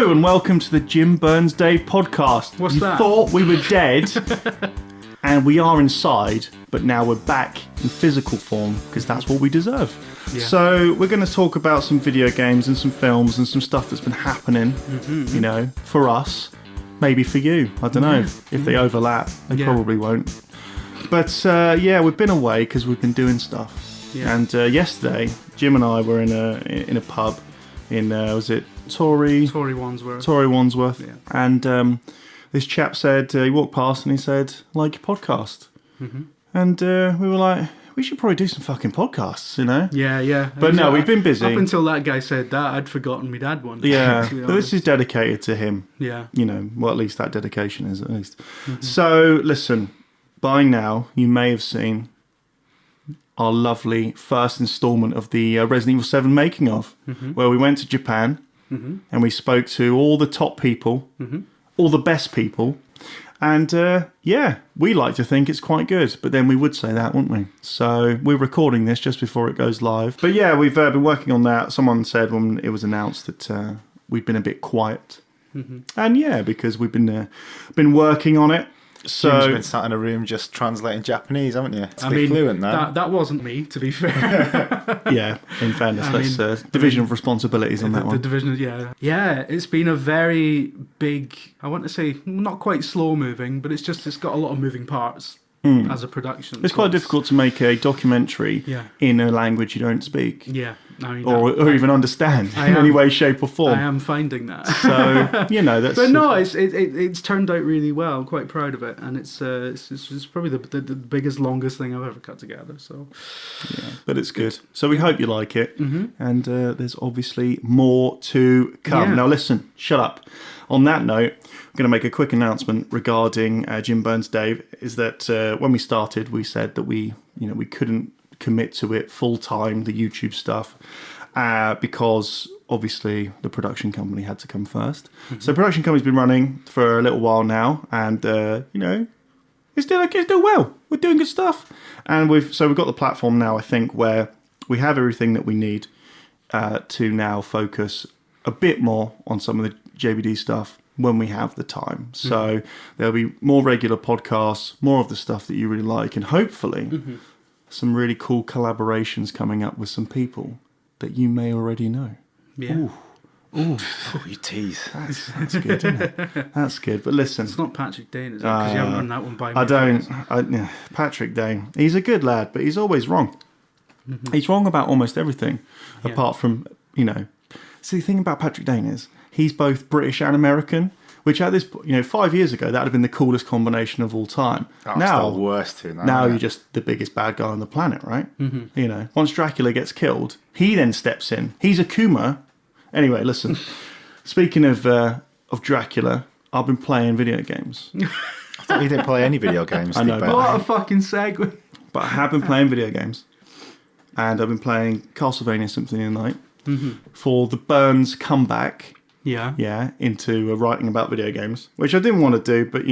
Hello and welcome to the Jim Burns Dave podcast. What's that? You thought we were dead, and we are inside, but now we're back in physical form because that's what we deserve. Yeah. So we're going to talk about some video games and some films and some stuff that's been happening, you know, for us. Maybe for you. I don't know. If they overlap, they probably won't. But yeah, we've been away because we've been doing stuff. Yeah. And yesterday, Jim and I were in a pub in, was it Tory Wandsworth. Yeah. And this chap said, he walked past and he said, like your podcast. Mm-hmm. And we were like, we should probably do some fucking podcasts, you know? Yeah. But no, we've been busy. Up until that guy said that, I'd forgotten we'd had one. Yeah, but this is dedicated to him. Yeah. You know, well, at least that dedication is, at least. Mm-hmm. So, listen, by now, you may have seen our lovely first instalment of the Resident Evil 7 making of, where we went to Japan and we spoke to all the top people, all the best people. And yeah, we like to think it's quite good, but then we would say that, wouldn't we? So we're recording this just before it goes live. But yeah, we've been working on that. Someone said when it was announced that we've been a bit quiet. And yeah, because we've been working on it. So Jim's been sat in a room just translating Japanese, haven't you? To be fluent now. That wasn't me, to be fair. Yeah, in fairness, that's division of responsibilities on that one. The division, yeah. It's been a very big. I want to say not quite slow moving, but it's got a lot of moving parts as a production. It's quite difficult to make a documentary in a language you don't speak. Yeah. I mean, or even understand in any way, shape, or form. I am finding that. So you know that's. But no, it's turned out really well. I'm quite proud of it, and it's probably the biggest, longest thing I've ever cut together. So yeah, but it's good. So we hope you like it, and there's obviously more to come. Yeah. Now listen, shut up. On that note, I'm going to make a quick announcement regarding Jim Burns Dave. Is that when we started, we said that we couldn't commit to it full time, the YouTube stuff, because obviously the production company had to come first. So the production company's been running for a little while now, and it's doing well. We're doing good stuff, and we've got the platform now, I think, where we have everything that we need to now focus a bit more on some of the JBD stuff when we have the time. So there'll be more regular podcasts, more of the stuff that you really like, and hopefully some really cool collaborations coming up with some people that you may already know. Yeah. Ooh, you tease. That's good, isn't it? That's good. But listen, it's not Patrick Dane, is it? Because you haven't run that one by me. Patrick Dane. He's a good lad, but he's always wrong. He's wrong about almost everything, apart from See, the thing about Patrick Dane is he's both British and American. Which at this point, 5 years ago, that would have been the coolest combination of all time. Oh, now, it's the worst too. Now you're just the biggest bad guy on the planet, right? Once Dracula gets killed, he then steps in. He's a Kuma. Anyway, listen. Speaking of Dracula, I've been playing video games. I thought you didn't play any video games. I know. What a fucking segue. But I have been playing video games. And I've been playing Castlevania Symphony of the Night for the Burns comeback. Yeah, into writing about video games, which I didn't want to do, but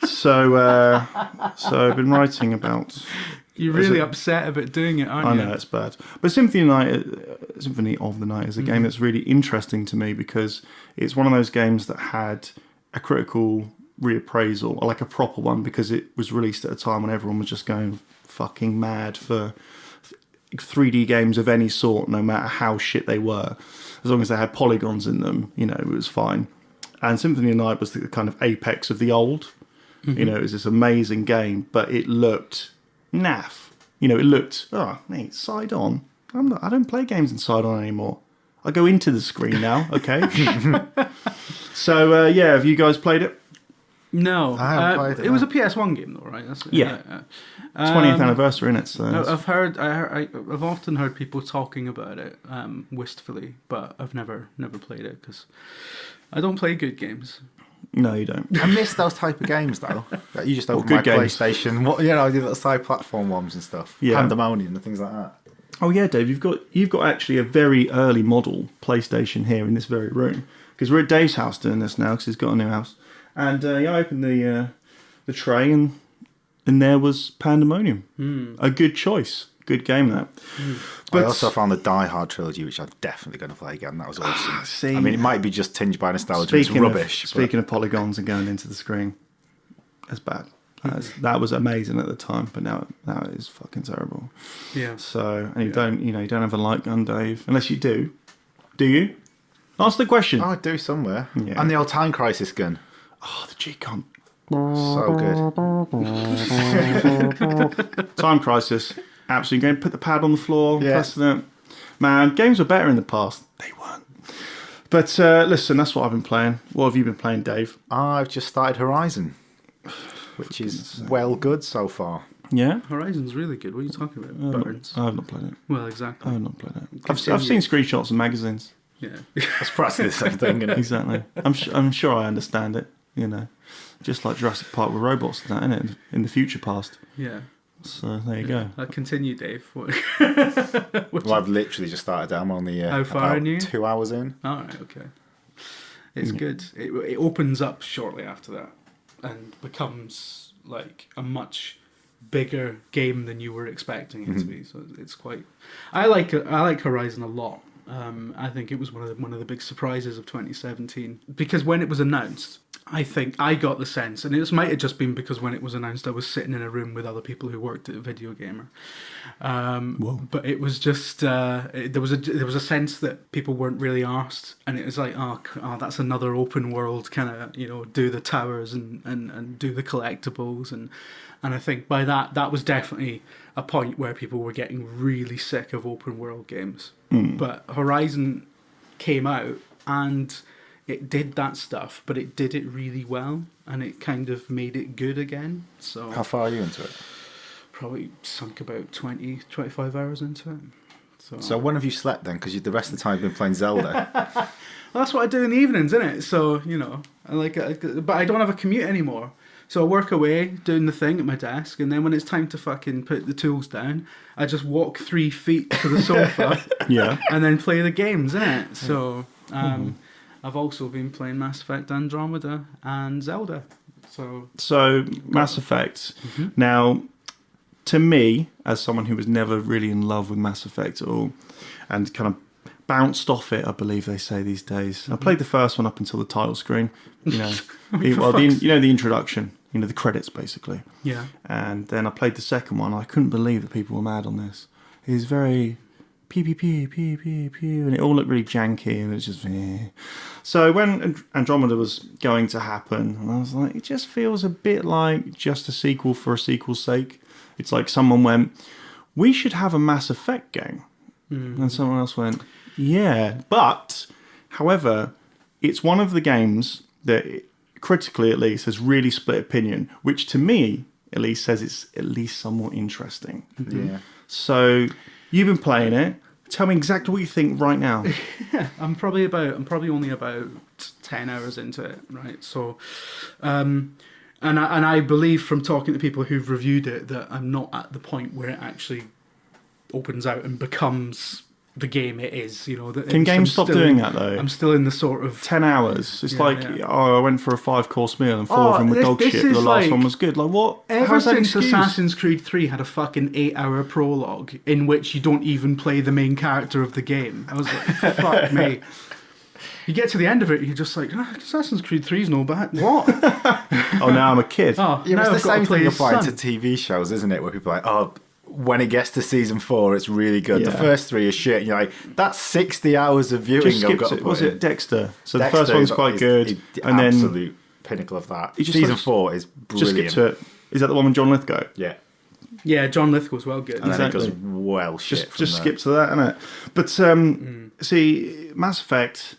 so I've been writing about. You're really upset about doing it, aren't you? I know it's bad, but Symphony of the Night is a game that's really interesting to me because it's one of those games that had a critical reappraisal, or like a proper one, because it was released at a time when everyone was just going fucking mad for 3D games of any sort, no matter how shit they were. As long as they had polygons in them, it was fine. And Symphony of the Night was the kind of apex of the old. It was this amazing game, but it looked naff. It looked, mate, side on. I don't play games in side on anymore. I go into the screen now, okay? So, have you guys played it? No. I haven't played it. It was a PS1 game, though, right? That's 20th anniversary, innit? So I've often heard people talking about it wistfully, but I've never played it because I don't play good games. No, you don't. I miss those type of games though. Like you just open my PlayStation. I do the side platform ones and stuff. Yeah. Pandemonium and things like that. Oh yeah, Dave, you've got actually a very early model PlayStation here in this very room because we're at Dave's house doing this now because he's got a new house. And I opened the tray and there was Pandemonium. A good choice. good game that. But I also found the Die Hard trilogy, which I'm definitely going to play again. That was awesome. I mean, it might be just tinged by nostalgia. It's rubbish. Speaking of polygons and going into the screen, that's bad. That was amazing at the time, but now it is fucking terrible. Yeah. So, and you don't have a light gun, Dave, unless you do. Do you? Answer the question. Oh, I do somewhere. Yeah. And the old Time Crisis gun. Oh, the G-Con. So good. Time Crisis. Absolutely going. Put the pad on the floor. Yeah. Pressing it. Man, games were better in the past. They weren't. But listen, that's what I've been playing. What have you been playing, Dave? I've just started Horizon, which is well good so far. Yeah? Horizon's really good. What are you talking about? Burns. I have not played it. Well, exactly. I have not played it. I've seen screenshots in magazines. Yeah. That's practically the same thing, isn't it? Exactly. I'm sure I understand it, Just like Jurassic Park with robots and that, isn't it? In the future past. Yeah. So there you go. Continue, Dave. Well, I've literally just started. I'm only how far are you? 2 hours in. All right, okay. It's good. It opens up shortly after that and becomes like a much bigger game than you were expecting it to be. So it's quite. I like Horizon a lot. I think it was one of the big surprises of 2017 because when it was announced, I think I got the sense, and it might have just been because when it was announced, I was sitting in a room with other people who worked at a Video Gamer. But it was just there was a sense that people weren't really arsed, and it was like, oh that's another open world kind of do the towers and do the collectibles and I think by that was definitely a point where people were getting really sick of open world games. But Horizon came out and it did that stuff, but it did it really well, and it kind of made it good again. So how far are you into it? Probably sunk about 20, 25 hours into it. So when have you slept then? Because the rest of the time you've been playing Zelda. Well, that's what I do in the evenings, isn't it? So, I like it, but I don't have a commute anymore. So I work away, doing the thing at my desk, and then when it's time to fucking put the tools down, I just walk 3 feet to the sofa and then play the games, innit? So I've also been playing Mass Effect Andromeda and Zelda. So Mass Effect. Now, to me, as someone who was never really in love with Mass Effect at all, and kind of bounced off it, I believe they say these days. I played the first one up until the title screen. The introduction. The credits basically. Yeah. And then I played the second one. I couldn't believe that people were mad on this. It was very pew pew pew pew pew pew, and it all looked really janky, and it was just. So when Andromeda was going to happen, and I was like, it just feels a bit like just a sequel for a sequel's sake. It's like someone went, we should have a Mass Effect game, and someone else went, yeah, but however, it's one of the games that, critically at least, has really split opinion, which to me at least says it's at least somewhat interesting. Yeah. So you've been playing it. Tell me exactly what you think right now. I'm probably only about 10 hours into it, right? So, and I believe from talking to people who've reviewed it that I'm not at the point where it actually opens out and becomes the game it is, Can games stop doing that though? I'm still in the sort of 10 hours. It's I went for a 5-course meal and 4 of them were dog shit, but the last one was good. Like what? Ever since Assassin's Creed 3 had a fucking 8-hour prologue in which you don't even play the main character of the game, I was like, fuck me. You get to the end of it, you're just like, Assassin's Creed 3's no bad. What? Oh, now I'm a kid. It's the same thing applied to TV shows, isn't it? Where people are like, when it gets to season 4, it's really good. Yeah. The first 3 are shit. And you're like, that's 60 hours of viewing. I've got to put Was in. It Dexter? So the first one's quite good. And then absolute pinnacle of that. Season 4 is brilliant. Just skip to it. Is that the one with John Lithgow? Yeah. Yeah, John Lithgow's well good. And then it goes well shit. Just skip to that, innit? But see, Mass Effect,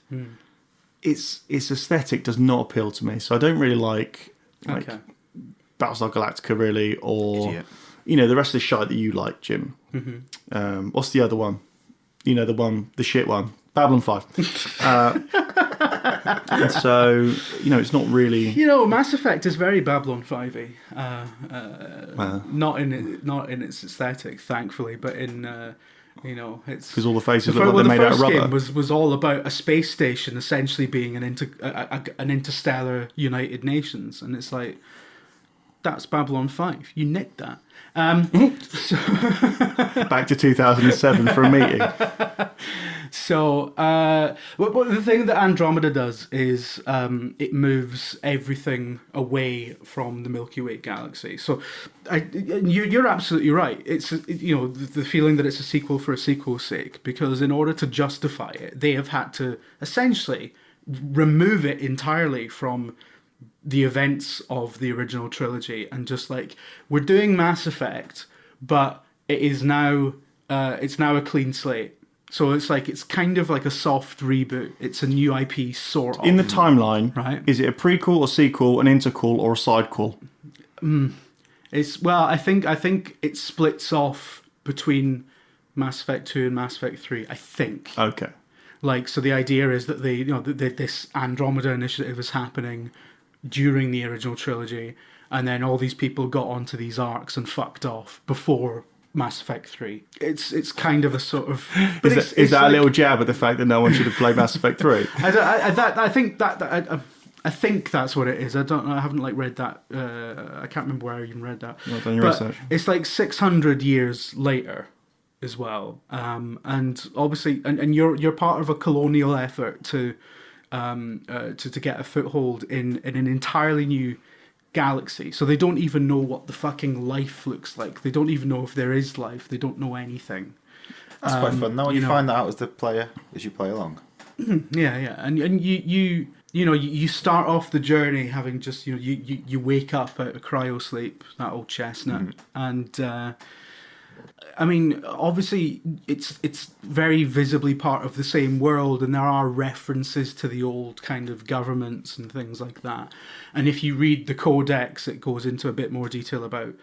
its aesthetic does not appeal to me. So I don't really like Battlestar Galactica really, or Idiot. The rest of the shite that you like, Jim. What's the other one? The shit one. Babylon 5. And so, it's not really... Mass Effect is very Babylon 5-y. Not in its aesthetic, thankfully, but in... it's... Because all the faces look like they're made out of rubber. The first game was all about a space station essentially being an interstellar United Nations, and it's like... that's Babylon 5. You nicked that. Back to 2007 for a meeting. So, the thing that Andromeda does is it moves everything away from the Milky Way galaxy. So, you're absolutely right. It's the feeling that it's a sequel for a sequel's sake, because in order to justify it, they have had to essentially remove it entirely from the events of the original trilogy, and just like, we're doing Mass Effect, but it is now it's now a clean slate. So it's kind of like a soft reboot. It's a new IP, sort of. In the timeline, right? Is it a prequel, a sequel, an interquel, or a sidequel? I think it splits off between Mass Effect 2 and Mass Effect 3. I think. Okay. Like, so the idea is that this Andromeda initiative is happening during the original trilogy, and then all these people got onto these arcs and fucked off before Mass Effect 3. It's kind of a sort of... Is that a little jab at the fact that no one should have played Mass Effect 3? I think that's what it is. I don't know. I haven't read that. I can't remember where I even read that. Not done your research. It's like 600 years later as well. And obviously, and you're part of a colonial effort to get a foothold in an entirely new galaxy. So they don't even know what the fucking life looks like. They don't even know if there is life. They don't know anything. That's quite fun though, when you find that out as the player as you play along. Yeah. And you start off the journey having just you wake up out of cryo sleep, that old chestnut, and I mean, obviously, it's very visibly part of the same world, and there are references to the old kind of governments and things like that. And if you read the Codex, it goes into a bit more detail about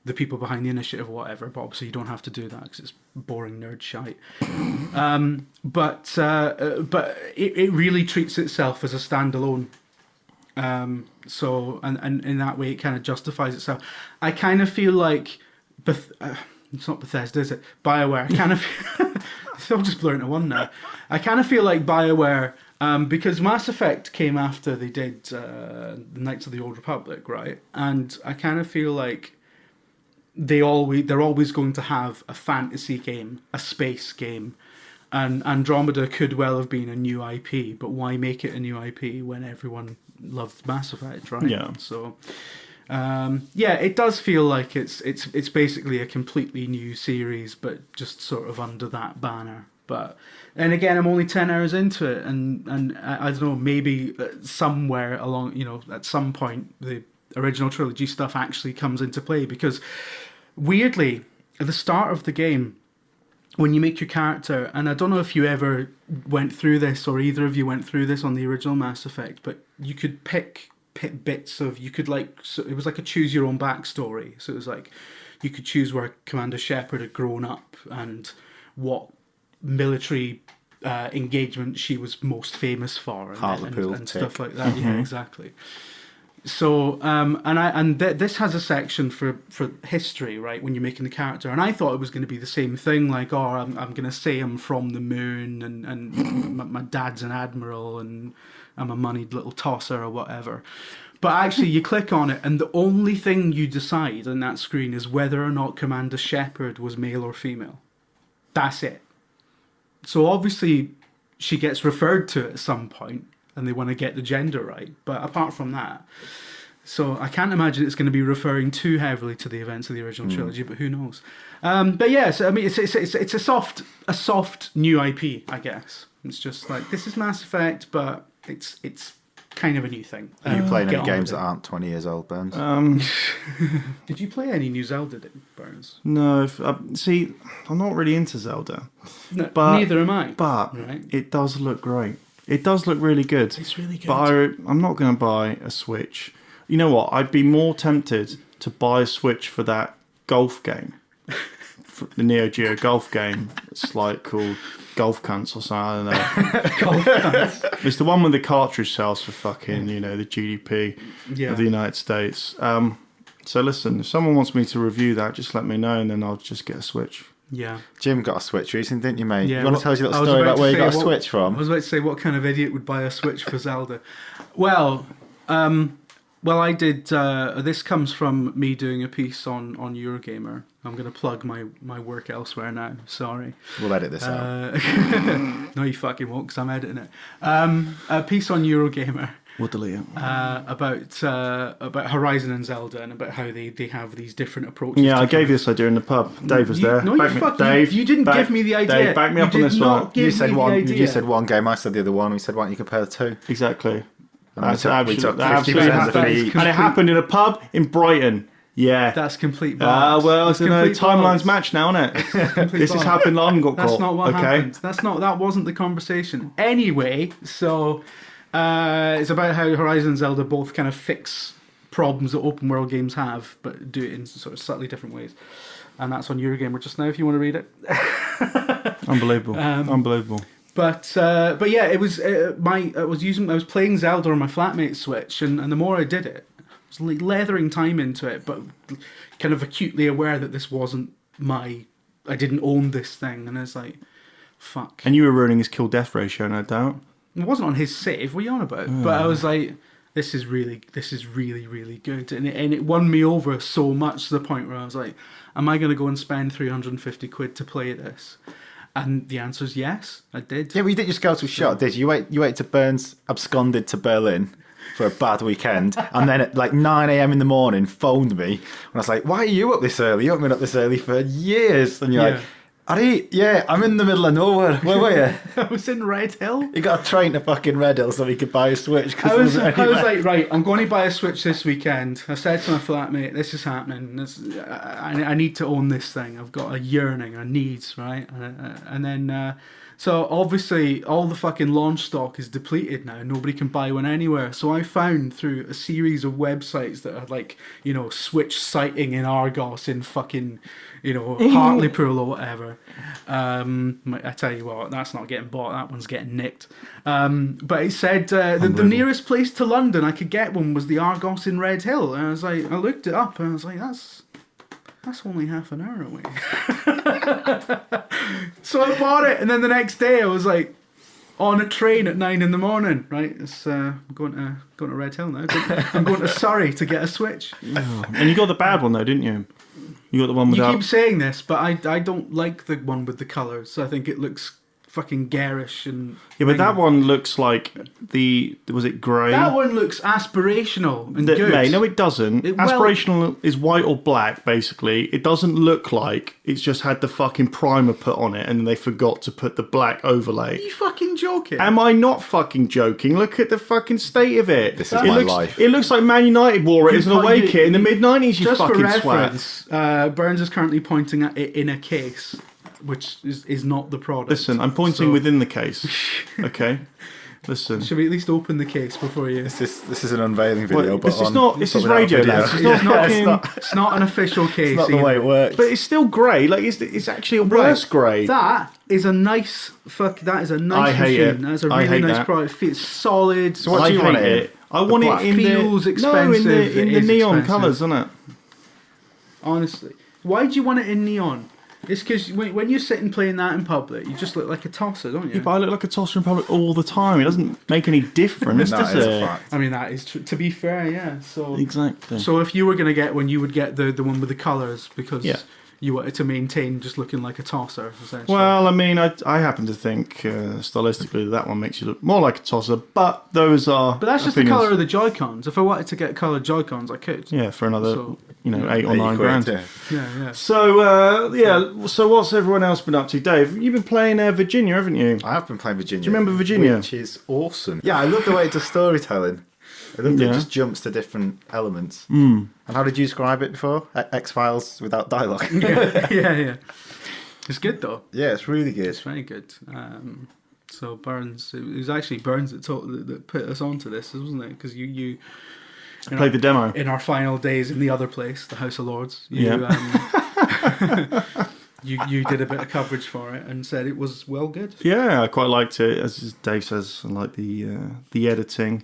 the people behind the initiative or whatever, but obviously you don't have to do that because it's boring nerd shite. But it really treats itself as a standalone. So in that way, it kind of justifies itself. I kind of feel like... it's not Bethesda, is it? BioWare. I kind of it's all just blurring to one now. I kind of feel like BioWare, because Mass Effect came after they did the Knights of the Old Republic, right? And I kind of feel like they're always going to have a fantasy game, a space game, and Andromeda could well have been a new IP, but why make it a new IP when everyone loved Mass Effect, right? Yeah. So... it does feel like it's basically a completely new series, but just sort of under that banner. But and again, I'm only 10 hours into it, and I don't know, maybe somewhere along, at some point, the original trilogy stuff actually comes into play, because weirdly, at the start of the game, when you make your character, and I don't know if you ever went through this, or either of you went through this on the original Mass Effect, but you could pick bits of, so it was like a choose your own backstory. So it was like you could choose where Commander Shepard had grown up and what military engagement she was most famous for, and stuff like that. Yeah, exactly. So this has a section for history, right, when you're making the character, and I thought it was going to be the same thing, like, I'm going to say I'm from the moon, and my dad's an admiral, and I'm a moneyed little tosser or whatever. But actually, you click on it, and the only thing you decide on that screen is whether or not Commander Shepard was male or female. That's it. So obviously, she gets referred to at some point, and they want to get the gender right. But apart from that, so I can't imagine it's going to be referring too heavily to the events of the original trilogy, but who knows? But yeah, so I mean, it's a soft new IP, I guess. It's just like, this is Mass Effect, but it's kind of a new thing. Are you playing any games that aren't 20 years old, Burns? Did you play any new Zelda, Burns? No. See, I'm not really into Zelda. No, but neither am I. But it does look great. It does look really good. It's really good. But I'm not going to buy a Switch. You know what? I'd be more tempted to buy a Switch for that golf game. For the Neo Geo golf game. It's like called Golf Cunts or something. I don't know. Golf Cunts. It's the one with the cartridge sales for fucking, the GDP of the United States. So listen, if someone wants me to review that, just let me know, and then I'll just get a Switch. Yeah. Jim got a Switch recently, didn't you, mate? Yeah, you want to tell us your little story about where you got a Switch from? I was about to say, what kind of idiot would buy a Switch for Zelda? Well, Well, I did. This comes from me doing a piece on Eurogamer. I'm going to plug my work elsewhere now. Sorry. We'll edit this out. No, you fucking won't, because I'm editing it. A piece on Eurogamer. We'll delete it. About Horizon and Zelda, and about how they have these different approaches. Yeah, I gave you this idea in the pub. Dave was there. No, Dave, you didn't give me the idea. Dave, back me up on this one. You said one game, I said the other one. We said, why don't you compare the two? Exactly. That's absolutely 50% of the fee. And it happened in a pub in Brighton. Yeah. That's complete bollocks. Well, timelines match now, isn't it? This has happened long, got caught. That's not what happened. That wasn't the conversation. Anyway, so it's about how Horizon and Zelda both kind of fix problems that open world games have, but do it in sort of slightly different ways. And that's on Eurogamer just now if you want to read it. Unbelievable. Unbelievable. But yeah, it was I was playing Zelda on my flatmate's Switch, and the more I did it, I was like leathering time into it, but kind of acutely aware that this wasn't I didn't own this thing, and I was like, fuck. And you were ruining his kill-death ratio, no doubt. It wasn't on his save. What are you on about? But I was like, this is really, really good, and it won me over so much to the point where I was like, am I going to go and spend 350 quid to play this? And the answer is yes, I did. Yeah, but you didn't just go to a shot, did you? You wait till Burns absconded to Berlin for a bad weekend, and then at like 9 a.m. in the morning phoned me, and I was like, why are you up this early? You haven't been up this early for years. And you're like, I'm in the middle of nowhere. Where were you? I was in Red Hill. You got a train to fucking Red Hill so he could buy a Switch. I was like, right, I'm going to buy a Switch this weekend. I said to my flatmate, this is happening. I need to own this thing. I've got a yearning, a needs, right? And then, so obviously all the fucking launch stock is depleted now. Nobody can buy one anywhere. So I found through a series of websites that are like, Switch sighting in Argos in fucking, Hartlepool or whatever. I tell you what, that's not getting bought. That one's getting nicked. But it said the nearest place to London I could get one was the Argos in Red Hill. And I was like, I looked it up and I was like, that's only half an hour away. So I bought it, and then the next day I was like on a train at 9 a.m. Right, I'm going to Red Hill now. I'm going to Surrey to get a Switch. And you got the bad one though, didn't you? You got the one without. You keep saying this, but I don't like the one with the colours. I think it looks fucking garish and. Yeah, but that one looks like was it grey? That one looks aspirational and good. Mate, no, it doesn't. Aspirational is white or black, basically. It doesn't look like it's just had the fucking primer put on it and then they forgot to put the black overlay. Are you fucking joking? Am I not fucking joking? Look at the fucking state of it. This is my life. It looks like Man United wore it as an away kit in the mid-90s, you fucking swat. Just for reference, swat. Burns is currently pointing at it in a case, which is not the product. Listen, I'm pointing within the case. Okay? Listen. Should we at least open the case before you... This is an unveiling video, this is radio, lads. It's not an official case. It's not the way it works. But it's still grey. Like, it's actually a worse grey. That is a nice... That is a nice I hate machine. it. That's a really nice product. It feels solid. So what do you want it? I want it in feels expensive. in the neon colours, isn't it? Honestly. Why do you want it in neon? It's because when you're sitting playing that in public, you just look like a tosser, don't you? Yeah, but I look like a tosser in public all the time. It doesn't make any difference, does it? I mean, that is to be fair, yeah. So exactly. So if you were going to get one, you would get the one with the colours because you wanted to maintain just looking like a tosser, essentially. Well, I mean, I happen to think stylistically that one makes you look more like a tosser, but those are. But that's just the colour of the Joy-Cons. If I wanted to get coloured Joy-Cons, I could. Yeah, for another, 8 or 9 grand. Yeah. So, so what's everyone else been up to? Dave, you've been playing Virginia, haven't you? I have been playing Virginia. Do you remember Virginia? Which is awesome. Yeah, I love the way it does storytelling. I love that it just jumps to different elements. And how did you describe it before? X-Files without dialogue. yeah. It's good though. Yeah, it's really good. It's very good. So Burns, it was actually Burns that put us onto this, wasn't it? Because you played the demo in our final days in the other place, the House of Lords. You did a bit of coverage for it and said it was well good. Yeah, I quite liked it. As Dave says, I like the editing.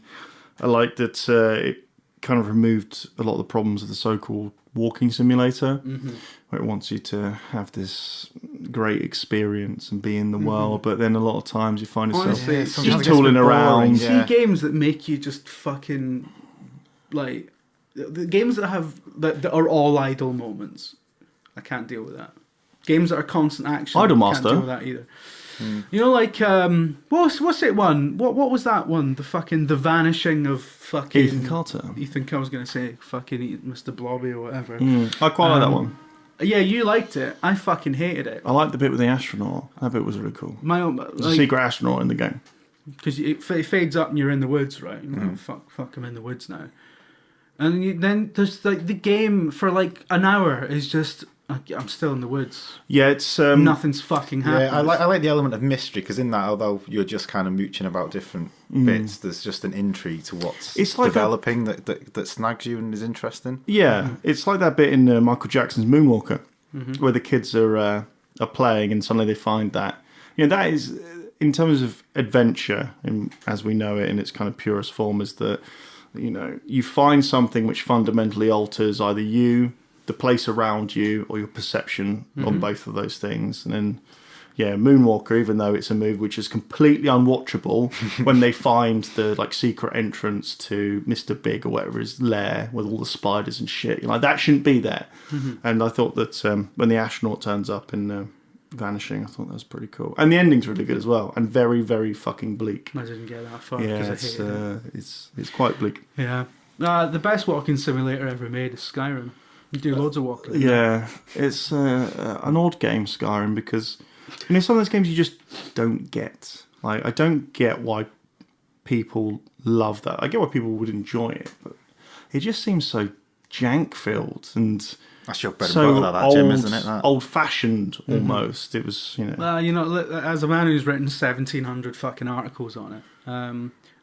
I liked that it kind of removed a lot of the problems of the so-called walking simulator, where it wants you to have this great experience and be in the world, but then a lot of times you find yourself just tooling around. You see games that make you just fucking like the games that are all idle moments. I can't deal with that. Games that are constant action. Idle I can't Master. deal with that either. You know, like what's it one? What was that one? The vanishing of fucking Ethan Carter. I was gonna say fucking Mr. Blobby or whatever. I quite like that one. Yeah, you liked it. I fucking hated it. I liked the bit with the astronaut. That bit was really cool. There's a secret astronaut in the game. Because it fades up and you're in the woods, right? Fuck, I'm in the woods now. And then there's like the game for like an hour is just I'm still in the woods. Yeah, it's nothing's fucking happening. Yeah, I like the element of mystery because in that, although you're just kind of mooching about different bits, there's just an intrigue to what's developing that snags you and is interesting. Yeah, it's like that bit in Michael Jackson's Moonwalker, where the kids are playing and suddenly they find that. You know, that is in terms of adventure, as we know it in its kind of purest form, is that you find something which fundamentally alters either you, the place around you, or your perception on both of those things. And then, Moonwalker, even though it's a movie which is completely unwatchable, when they find the like secret entrance to Mr. Big or whatever his lair with all the spiders and shit, you're like, that shouldn't be there. And I thought that when the astronaut turns up in Vanishing, I thought that was pretty cool. And the ending's really good as well, and very, very fucking bleak. I didn't get that far Yeah, because I hated it. It's quite bleak. Yeah. The best walking simulator ever made is Skyrim. You do loads of walking. Yeah, it's an odd game, Skyrim, because some of those games you just don't get. Like, I don't get why people love that. I get why people would enjoy it, but it just seems so jank-filled and that's your bread and so butter, that, Jim, isn't it? That? Old-fashioned almost. It was, Well, as a man who's written 1,700 fucking articles on it,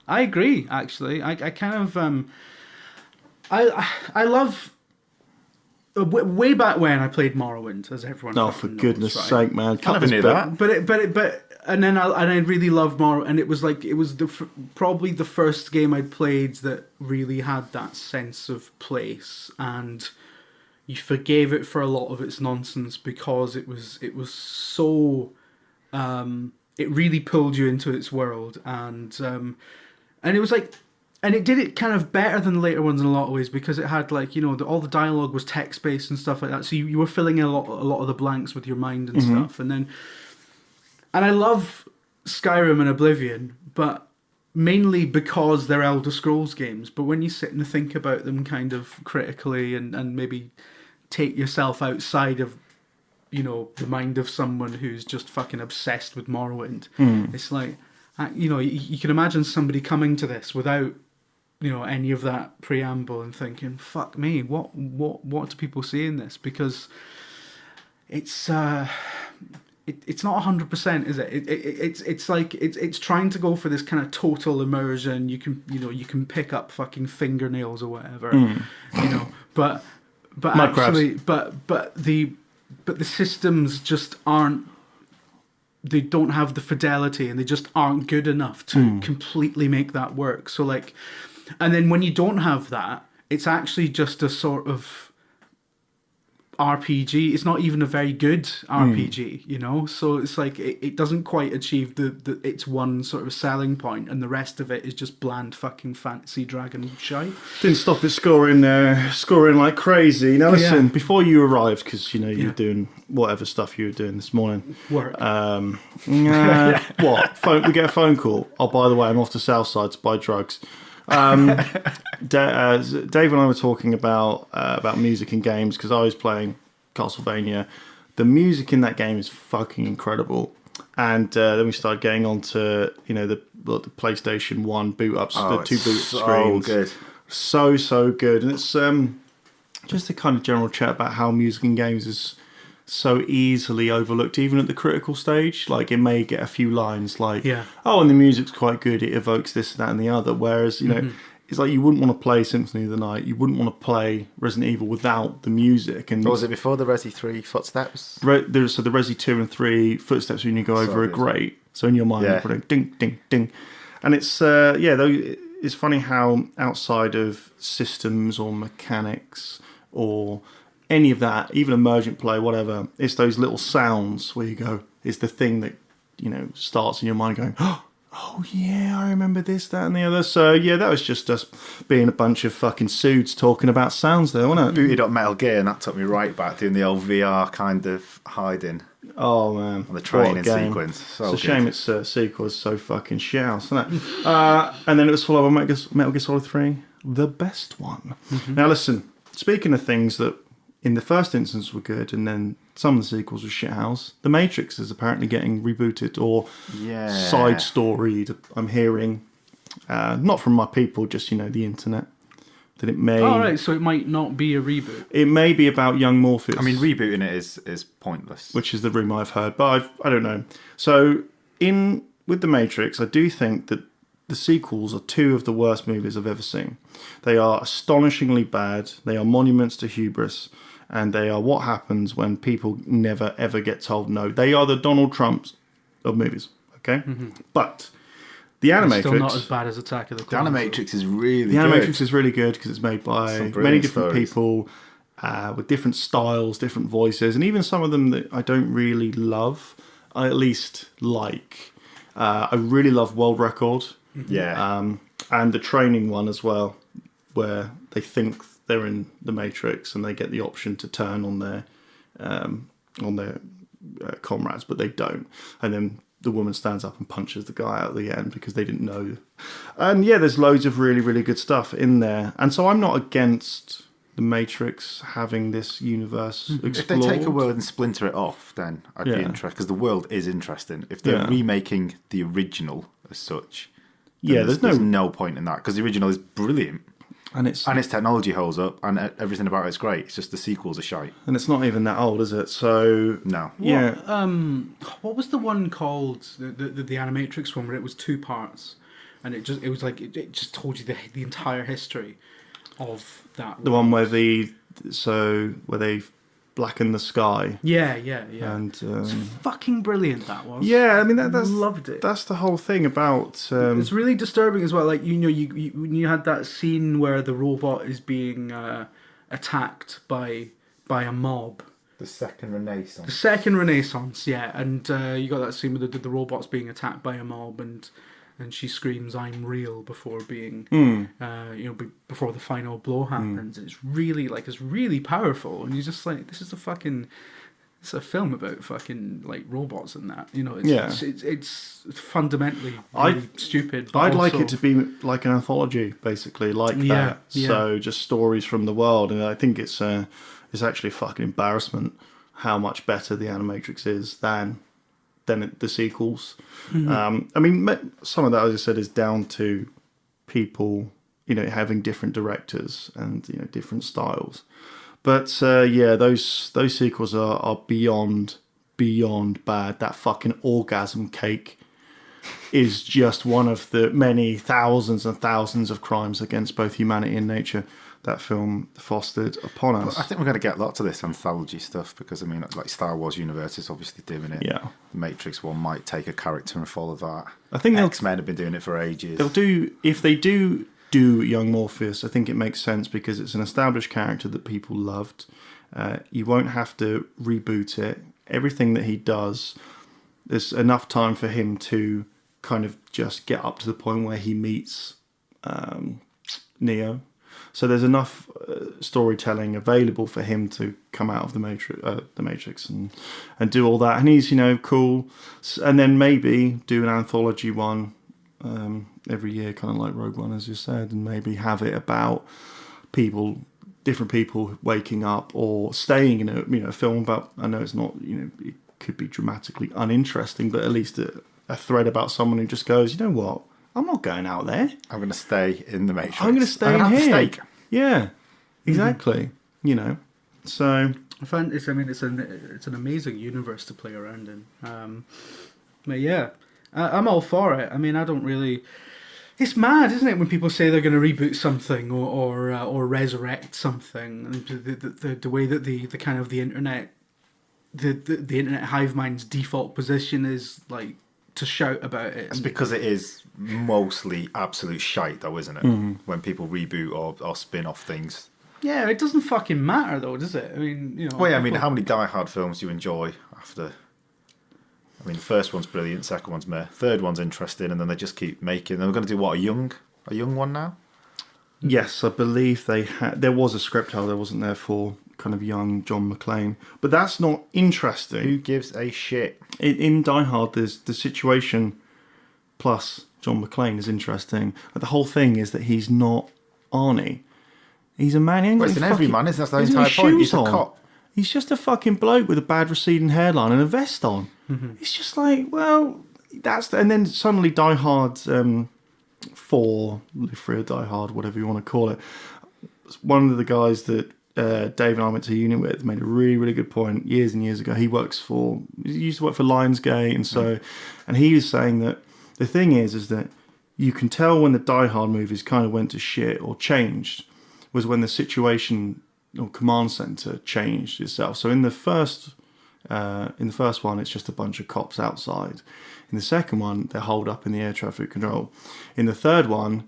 I agree. Actually, I kind of I love. Way back when I played Morrowind, as everyone. Oh, for goodness sake, man! I never knew that. But and then I really loved Morrowind, and it was probably the first game I played that really had that sense of place, and you forgave it for a lot of its nonsense because it was so. It really pulled you into its world, and it was like. And it did it kind of better than the later ones in a lot of ways because it had all the dialogue was text based and stuff like that. So you were filling in a lot of the blanks with your mind and stuff. And I love Skyrim and Oblivion, but mainly because they're Elder Scrolls games. But when you sit and think about them kind of critically and maybe take yourself outside of the mind of someone who's just fucking obsessed with Morrowind, it's like you can imagine somebody coming to this without any of that preamble and thinking, fuck me, what do people see in this? Because it's not 100%, is it? It's like it's trying to go for this kind of total immersion. You can pick up fucking fingernails or whatever, but actually, but the systems just aren't. They don't have the fidelity, and they just aren't good enough to completely make that work. So and then when you don't have that, it's actually just a sort of RPG. It's not even a very good RPG, So it's like it doesn't quite achieve its one sort of selling point, and the rest of it is just bland fucking fantasy dragon shite. Didn't stop it scoring like crazy. Now listen, before you arrived, because you were doing whatever stuff you were doing this morning. Work. What? We get a phone call. Oh, by the way, I'm off to Southside to buy drugs. Dave and I were talking about music and games because I was playing Castlevania. The music in that game is fucking incredible, and then we started getting onto the PlayStation 1 boot ups, the two boot screens. Good. So good, and it's just a kind of general chat about how music in games is so easily overlooked, even at the critical stage. Like, it may get a few lines like, oh, and the music's quite good, it evokes this, that, and the other. Whereas, it's like you wouldn't want to play Symphony of the Night, you wouldn't want to play Resident Evil without the music. And what was it before the Resi 3 footsteps? So the Resi 2 and 3 footsteps when you go over are great. So in your mind, you're putting ding, ding, ding. And it's, it's funny how outside of systems or mechanics or any of that, even emergent play, whatever, it's those little sounds where you go, it's the thing that, starts in your mind going, oh, Oh, yeah, I remember this, that, and the other. So, yeah, that was just us being a bunch of fucking suits talking about sounds there, wasn't it? Booted up Metal Gear, and that took me right back, doing the old VR kind of hiding. Oh, man. On the training sequence. So it's a shame its sequel is so fucking shit house, isn't it? And then it was followed by Metal Gear Solid 3, the best one. Mm-hmm. Now, listen, speaking of things that in the first instance were good, and then some of the sequels were shithouse. The Matrix is apparently getting rebooted or side storied. I'm hearing, not from my people, just the internet, that it may. Oh right, so it might not be a reboot. It may be about young Morpheus. I mean, rebooting it is pointless, which is the rumour I've heard, but I don't know. So with the Matrix, I do think that the sequels are two of the worst movies I've ever seen. They are astonishingly bad. They are monuments to hubris. And they are what happens when people never, ever get told no. They are the Donald Trumps of movies, okay? Mm-hmm. But the Animatrix... It's still not as bad as Attack of the Clones. The Animatrix is really good. The Animatrix is really good because it's made by many different people with different styles, different voices, and even some of them that I don't really love, I at least like. I really love World Record. Yeah. And the training one as well, where they think they're in the Matrix and they get the option to turn on their comrades, but they don't. And then the woman stands up and punches the guy out at the end because they didn't know. And yeah, there's loads of really, really good stuff in there. And so I'm not against the Matrix having this universe explored. If they take a world and splinter it off, then I'd be interested, because the world is interesting. If they're remaking the original as such, there's no point in that, because the original is brilliant. And its technology holds up, and everything about it's great. It's just the sequels are shite. And it's not even that old, is it? So no. What was the one called? The Animatrix one, where it was 2 parts, and it just told you the entire history of that. The one where they blacken the sky. Yeah. And it's fucking brilliant, that was. Yeah, I mean that's loved it. That's the whole thing about. It's really disturbing as well. Like you had that scene where the robot is being attacked by a mob. The second Renaissance. The second Renaissance, yeah, and you got that scene with the robots being attacked by a mob, and she screams, "I'm real," before being, before the final blow happens. It's really powerful, and you're just like, this is it's a film about fucking like robots and that. It's fundamentally really stupid. I'd like it to be like an anthology, basically, like that. Yeah. So just stories from the world, and I think it's actually a fucking embarrassment how much better the Animatrix is than the sequels. Mm-hmm. I mean, some of that, as I said, is down to people, having different directors and different styles. But those sequels are beyond bad. That fucking orgasm cake is just one of the many thousands and thousands of crimes against both humanity and nature that film fostered upon us. But I think we're going to get lots of this anthology stuff, because I mean, like Star Wars universe is obviously doing it. Yeah. The Matrix one might take a character and follow that. I think X-Men have been doing it for ages. If they do young Morpheus, I think it makes sense because it's an established character that people loved. You won't have to reboot it. Everything that he does, there's enough time for him to kind of just get up to the point where he meets Neo. So there's enough storytelling available for him to come out of the Matrix and do all that. And he's, cool. And then maybe do an anthology one every year, kind of like Rogue One, as you said, and maybe have it about different people waking up or staying in a film about, I know it's not, it could be dramatically uninteresting, but at least a thread about someone who just goes, you know what? I'm not going out there. I'm going to stay in the Matrix. I'm going to stay in here. Yeah, exactly. Mm-hmm. So I find it's an amazing universe to play around in. But yeah, I'm all for it. I mean, I don't really. It's mad, isn't it, when people say they're going to reboot something or resurrect something? The way that the kind of the internet, the internet hive mind's default position is like to shout about it. It's because it is mostly absolute shite, though, isn't it? Mm-hmm. When people reboot or spin off things. Yeah, it doesn't fucking matter, though, does it? I mean, Well, yeah, I mean, how many Die Hard films do you enjoy after I mean, the first one's brilliant, second one's meh, third one's interesting, and then they just keep making. They're going to do what, a young one now? Yes, I believe they had. There was a script, however, wasn't there, for kind of young John McClane, but that's not interesting. Who gives a shit? In Die Hard, there's the situation plus John McClane is interesting, but the whole thing is that he's not Arnie. He's a man. Well, it's an everyman, isn't that the entire point? He's a cop. He's just a fucking bloke with a bad receding hairline and a vest on. Mm-hmm. It's just like, well, and then suddenly Die Hard 4, Live Free or Die Hard, whatever you want to call it. One of the guys that Dave and I went to uni with made a really, really good point years and years ago. He used to work for Lionsgate, and he was saying that the thing is that you can tell when the Die Hard movies kind of went to shit or changed was when the situation or command center changed itself. So in the first one, it's just a bunch of cops outside. In the second one, they're holed up in the air traffic control. In the third one,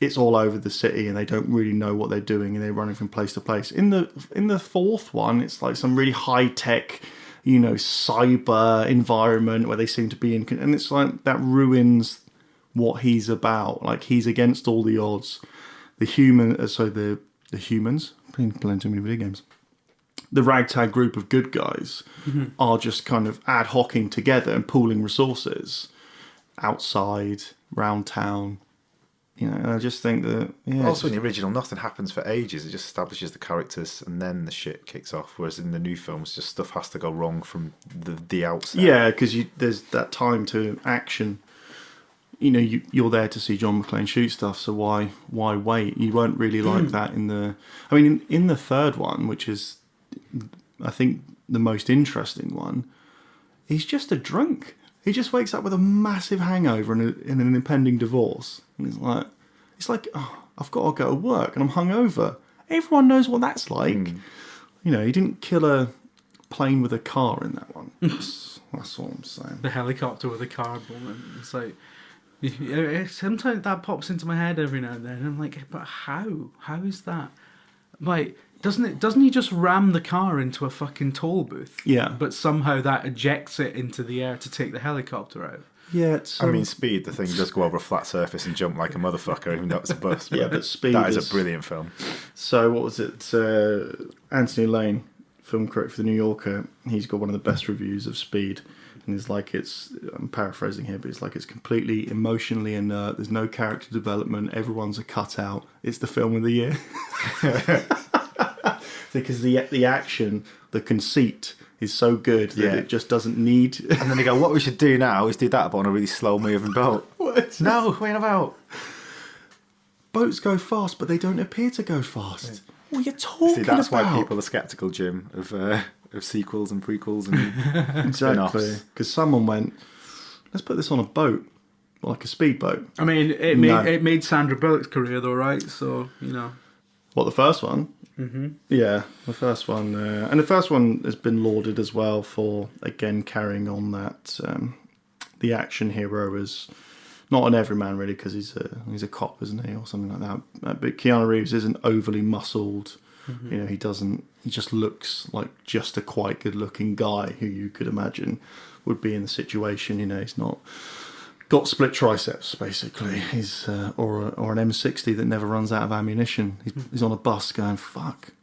it's all over the city and they don't really know what they're doing and they're running from place to place. In the fourth one, it's like some really high tech, cyber environment where they seem to be in, and it's like that ruins what he's about. Like, he's against all the odds. The humans, playing too many video games. The ragtag group of good guys are just kind of ad hocing together and pooling resources outside, round town. And I just think that... Yeah, also, in the original, nothing happens for ages. It just establishes the characters and then the shit kicks off. Whereas in the new films, just stuff has to go wrong from the outset. Yeah, because there's that time to action. You're there to see John McClane shoot stuff, so why wait? You weren't really like that in the... I mean, in the third one, which is, I think, the most interesting one, he's just a drunk. He just wakes up with a massive hangover and an impending divorce. And it's like, oh, I've got to go to work and I'm hungover. Everyone knows what that's like. He didn't kill a plane with a car in that one. That's all I'm saying. The helicopter with a car moment. It's like... Sometimes that pops into my head every now and then, and I'm like, but how? How is that? Like, doesn't he just ram the car into a fucking toll booth? Yeah. But somehow that ejects it into the air to take the helicopter out. Yeah, Speed, the thing does go over a flat surface and jump like a motherfucker, even though it's a bus. Yeah, but Speed that is a brilliant film. So what was it? Anthony Lane, film critic for The New Yorker, he's got one of the best reviews of Speed. And it's like I'm paraphrasing here, but it's like it's completely emotionally inert. There's no character development. Everyone's a cutout. It's the film of the year. Because the action, the conceit is so good that it just doesn't need... And then they go, what we should do now is do that but on a really slow moving boat. No, what about? Boats go fast, but they don't appear to go fast. What are you talking about? That's why people are sceptical, Jim, of sequels and prequels and exactly, because someone went, let's put this on a boat, like a speedboat. I mean, it made Sandra Bullock's career though, right? So What, the first one? Mm-hmm. Yeah, the first one, and the first one has been lauded as well for again carrying on that the action hero is not an everyman really, because he's a cop, isn't he, or something like that. But Keanu Reeves isn't overly muscled. Mm-hmm. He just looks like just a quite good looking guy who you could imagine would be in the situation. He's not got split triceps basically. He's or an M60 that never runs out of ammunition. He's on a bus going, fuck,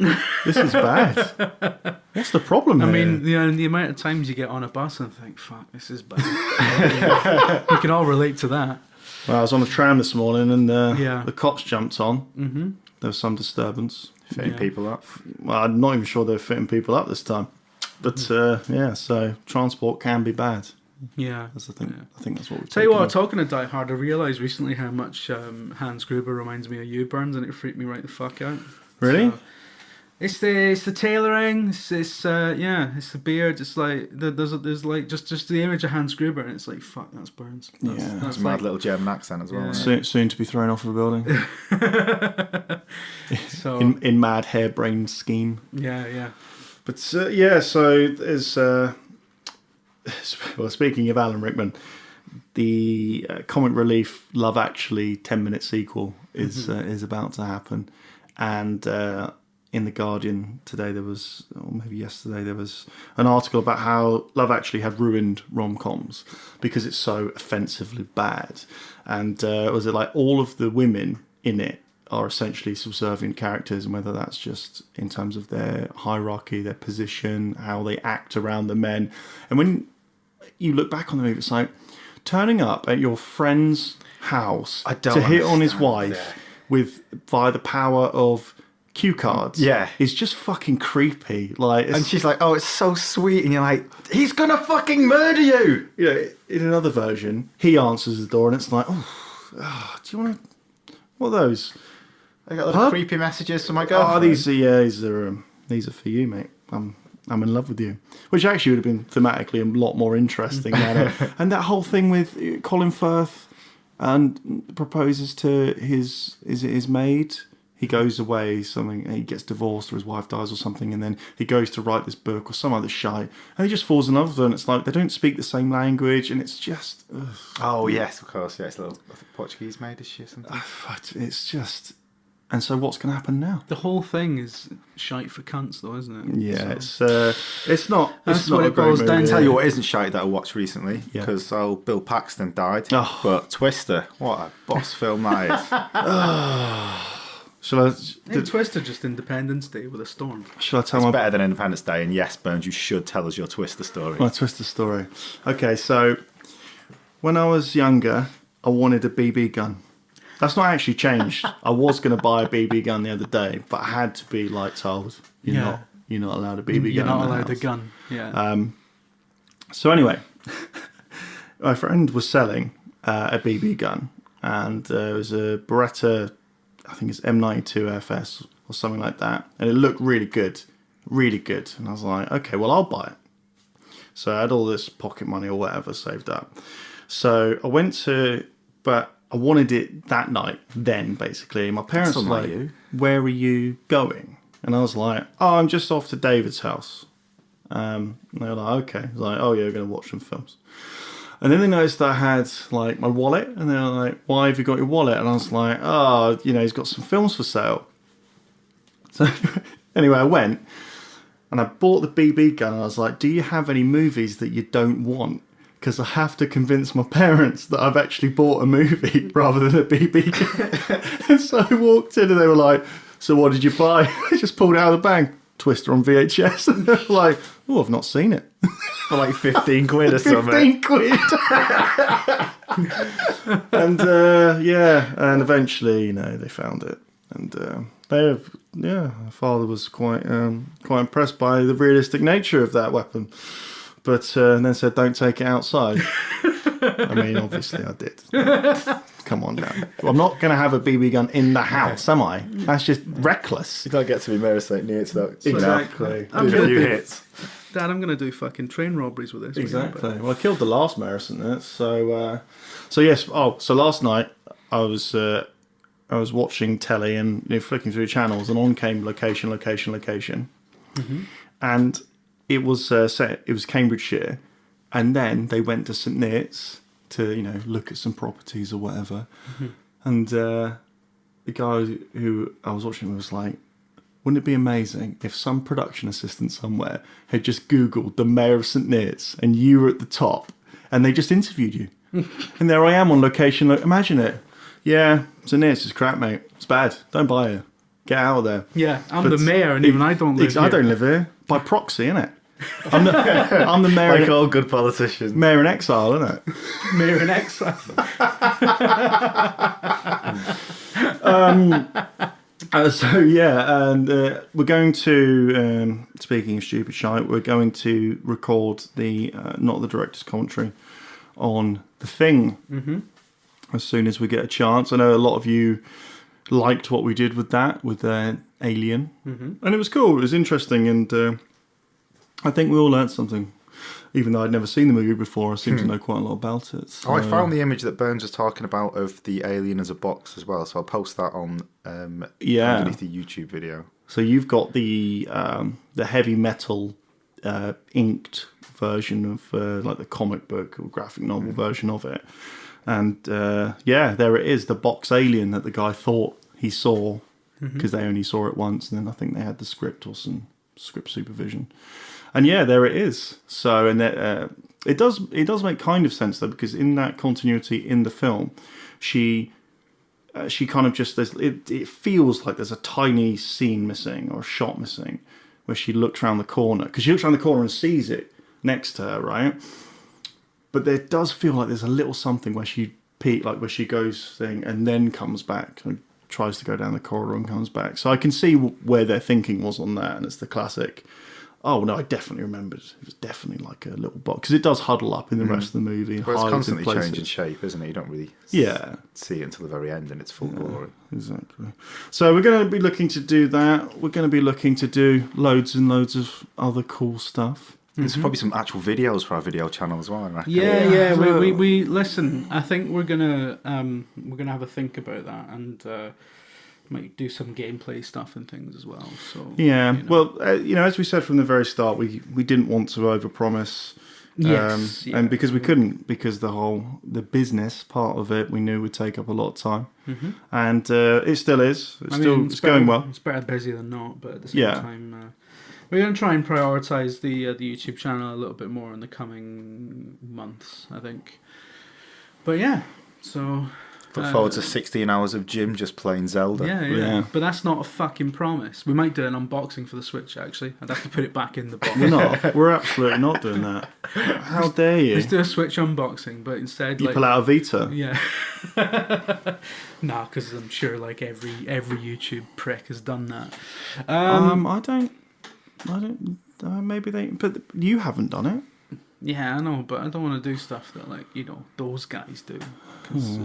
this is bad. What's the problem here? I mean, the amount of times you get on a bus and think, fuck, this is bad. We can all relate to that. Well, I was on a tram this morning and the cops jumped on. Mm-hmm. There was some disturbance. Fitting people up. Well, I'm not even sure they're fitting people up this time. But so transport can be bad. Yeah. That's the thing. Yeah. I think that's what we're Tell you what, talking to Die Hard, I realised recently how much Hans Gruber reminds me of you, Burns, and it freaked me right the fuck out. Really? So, it's the tailoring, it's the beard, it's like there's like just the image of Hans Gruber, and it's like, fuck, that's Burns. That's a mad little German accent as well. Yeah. Soon to be thrown off of a building. So in mad harebrained scheme. Yeah. But so there's well, speaking of Alan Rickman, the comic relief Love Actually 10-minute sequel is about to happen, and in The Guardian today, or maybe yesterday, there was an article about how Love Actually had ruined rom-coms because it's so offensively bad. And was it like all of the women in it are essentially subservient characters, and whether that's just in terms of their hierarchy, their position, how they act around the men. And when you look back on the movie, it's like turning up at your friend's house to hit on his wife via the power of cue cards is just fucking creepy. And she's like, oh, it's so sweet, and you're like, he's gonna fucking murder you. In another version, he answers the door and it's like, oh, do you want to, what are those? I got little creepy messages from my girlfriend. Oh, these are for you, mate. I'm in love with you. Which actually would have been thematically a lot more interesting than and that whole thing with Colin Firth and proposes to his maid. He goes away, he gets divorced or his wife dies or something, and then he goes to write this book or some other shite, and he just falls in love with her, and it's like they don't speak the same language, and it's just... Oh, yes, of course, yeah, it's a little Portuguese maid, is she or something? It's just... And so what's going to happen now? The whole thing is shite for cunts, though, isn't it? Yeah, so it's not. That's not what it boils down to. Tell you what isn't shite that I watched recently, because Bill Paxton died. Oh. But Twister, what a boss film that is. Did Twister just Independence Day with a storm? Shall I tell It's better than Independence Day, and yes, Burns, you should tell us your Twister story. My Twister story. Okay, so when I was younger, I wanted a BB gun. That's not actually changed. I was going to buy a BB gun the other day, but I had to be told you're not allowed a BB gun. You're not allowed a gun. Yeah. So anyway, my friend was selling a BB gun, and it was a Beretta, I think it's M92 FS or something like that, and it looked really good. And I was like, okay, well, I'll buy it. So I had all this pocket money or whatever saved up. So I went to, but I wanted it that night, then, basically. My parents were like, where are you going? And I was like, oh, I'm just off to David's house. And they were like, okay. I was like, oh, yeah, we're going to watch some films. And then they noticed that I had, my wallet. And they were like, why have you got your wallet? And I was like, oh, he's got some films for sale. So, anyway, I went. And I bought the BB gun. And I was like, do you have any movies that you don't want? Because I have to convince my parents that I've actually bought a movie rather than a BB gun. And so I walked in and they were like, so what did you buy? I just pulled it out of the bank. Twister on VHS. And they were like, oh, I've not seen it. For like 15 quid or something. 15 quid. And and eventually, they found it. And my father was quite impressed by the realistic nature of that weapon. But and then said, don't take it outside. I mean, obviously I did. Come on now. I'm not going to have a BB gun in the house, am I? That's just reckless. You don't get to be Mary St. near to that. Exactly. Do a few hits. Dad, I'm going to do fucking train robberies with this. Exactly. Well, I killed the last Mary St. Nitz, so yes. Oh, so last night I was watching telly and flicking through channels, and on came location, mm-hmm. and it was set. It was Cambridgeshire, and then they went to St. Neots to look at some properties or whatever. Mm-hmm. And the guy who I was watching was like, "Wouldn't it be amazing if some production assistant somewhere had just Googled the mayor of St. Neots and you were at the top, and they just interviewed you, and there I am on location. Imagine it. Yeah, St. Neots is crap, mate. It's bad. Don't buy it. Get out of there. Yeah, I'm the mayor, and even I don't live here. I don't live here by proxy, innit? I'm the mayor. Like all good politicians. Mayor in exile, isn't it? Mayor in exile. And we're going to, speaking of stupid shite, we're going to record the not the director's commentary on The Thing as soon as we get a chance. I know a lot of you liked what we did with that, with Alien, and it was cool. It was interesting, and I think we all learned something. Even though I'd never seen the movie before, I seem to know quite a lot about it. So. Oh, I found the image that Burns was talking about of the alien as a box as well, so I'll post that on underneath the YouTube video. So you've got the heavy metal inked version of like the comic book or graphic novel version of it, and there it is, the box alien that the guy thought he saw because they only saw it once, and then I think they had the script or some script supervision. And yeah, there it is. So, and it does make kind of sense though, because in that continuity in the film, she kind of just it feels like there's a tiny scene missing or a shot missing where she looks around the corner, because she looks around the corner and sees it next to her, right? But there does feel like there's a little something where she where she goes thing and then comes back and tries to go down the corridor and comes back. So I can see where their thinking was on that, and it's the classic. Oh no, I definitely remembered. It was definitely like a little box, because it does huddle up in the rest of the movie. Well, it's constantly changing shape, isn't it? You don't really see it until the very end in its full glory. Exactly. So we're going to be looking to do that. We're going to be looking to do loads and loads of other cool stuff. There's probably some actual videos for our video channel as well, I reckon. Yeah. We listen. I think we're gonna have a think about that, and might do some gameplay stuff and things as well. So yeah, well, as we said from the very start, we didn't want to overpromise. Yes, and because we couldn't, because the business part of it we knew would take up a lot of time, and it still is. It's going well. It's better busy than not, but at the same time. We're going to try and prioritise the YouTube channel a little bit more in the coming months, I think. But yeah, so... Look forward to 16 hours of Jim just playing Zelda. Yeah. But that's not a fucking promise. We might do an unboxing for the Switch, actually. I'd have to put it back in the box. We're not. We're absolutely not doing that. How dare you? Let's do a Switch unboxing, but instead... You pull out a Vita? Yeah. Nah, because I'm sure every YouTube prick has done that. I don't. Maybe they, but you haven't done it. Yeah, I know, but I don't want to do stuff that those guys do. Because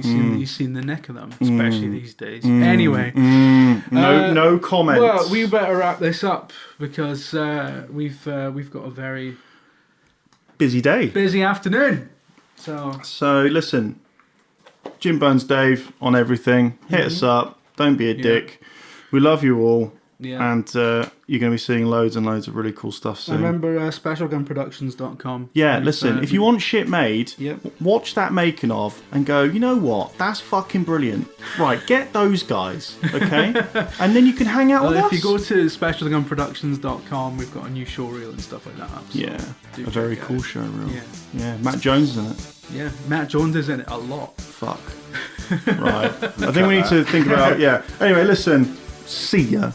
you've seen the neck of them, especially these days. Anyway, no comments. Well, we better wrap this up because we've got a very busy afternoon. So listen, Jim Bones Dave on everything. Hit us up. Don't be a dick. We love you all. Yeah. And you're going to be seeing loads and loads of really cool stuff soon. I remember specialgunproductions.com. Yeah, listen, if you want shit made, watch that making of and go, you know what, that's fucking brilliant. Right, get those guys, okay? And then you can hang out with us. If you go to specialgunproductions.com, we've got a new show reel and stuff like that. So a very cool show reel. Yeah, Matt Jones is in it. Yeah, Matt Jones is in it a lot. Fuck. Right. I think we need to think about, Anyway, listen, see ya.